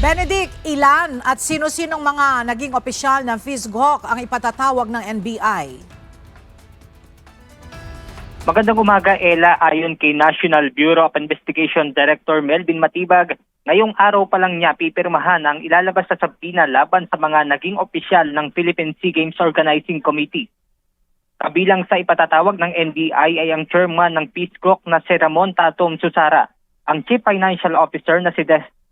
Benedict, ilan at sino-sinong mga naging opisyal ng FISGHOC ang ipatatawag ng NBI? Magandang umaga, Ella. Ayon kay National Bureau of Investigation Director Melvin Matibag, ngayong araw pa lang niya pipirmahan ang ilalabas sa sabina laban sa mga naging opisyal ng Philippine Sea Games Organizing Committee. Kabilang sa ipatatawag ng NBI ay ang chairman ng FISGHOC na si Ramon Tatom Susara, ang Chief Financial Officer na si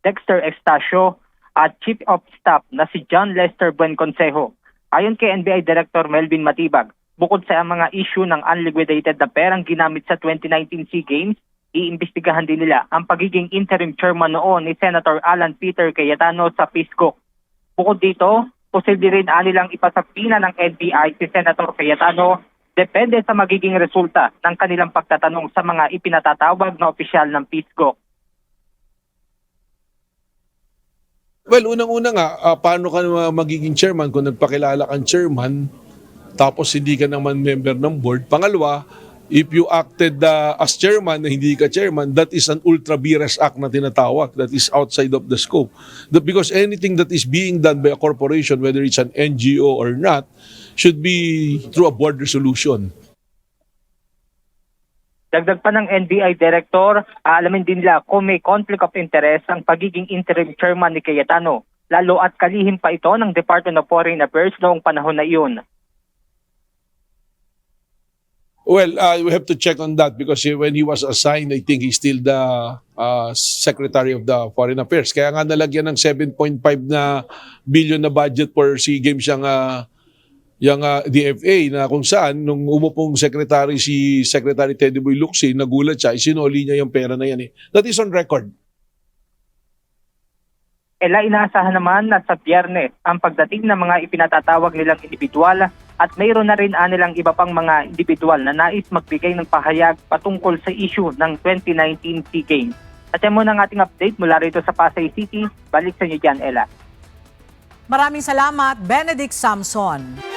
Dexter Estacio at Chief of Staff na si John Lester Buenconsejo. Ayon kay NBI Director Melvin Matibag, bukod sa mga issue ng unliquidated na perang ginamit sa 2019 SEA Games, iimbestigahan din nila ang pagiging interim chairman noon ni Senator Alan Peter Cayetano sa FISGHOC. Bukod dito, posible rin nilang ipasapina ng NBI si Senator Cayetano depende sa magiging resulta ng kanilang pagtatanong sa mga ipinatatawag na opisyal ng FISGHOC. Well, unang-una nga, paano ka magiging chairman kung nagpakilala kang chairman tapos hindi ka naman member ng board? Pangalawa, if you acted as chairman na hindi ka chairman, that is an ultra vires act na tinatawag. That is outside of the scope. Because anything that is being done by a corporation, whether it's an NGO or not, should be through a board resolution. Dagdag pa ng NBI Director, aalamin din nila kung may conflict of interest ang pagiging interim chairman ni Cayetano, lalo at kalihim pa ito ng Department of Foreign Affairs noong panahon na iyon. Well, we have to check on that because when he was assigned, I think he's still the Secretary of the Foreign Affairs. Kaya nga nalagyan ng 7.5 na billion na budget for SEA Games yung DFA na kung saan nung umupong secretary si Secretary Teddy Boy Locsin, nagulat siya, isinuli niya yung pera na yan. That is on record. Inaasahan naman na sa Biyernes ang pagdating ng mga ipinatatawag nilang individual at mayroon na rin nilang iba pang mga individual na nais magbigay ng pahayag patungkol sa issue ng 2019 SEA Games. At yan muna ang ating update mula rito sa Pasay City. Balik sa inyo dyan, Ella. Maraming salamat, Benedict Samson.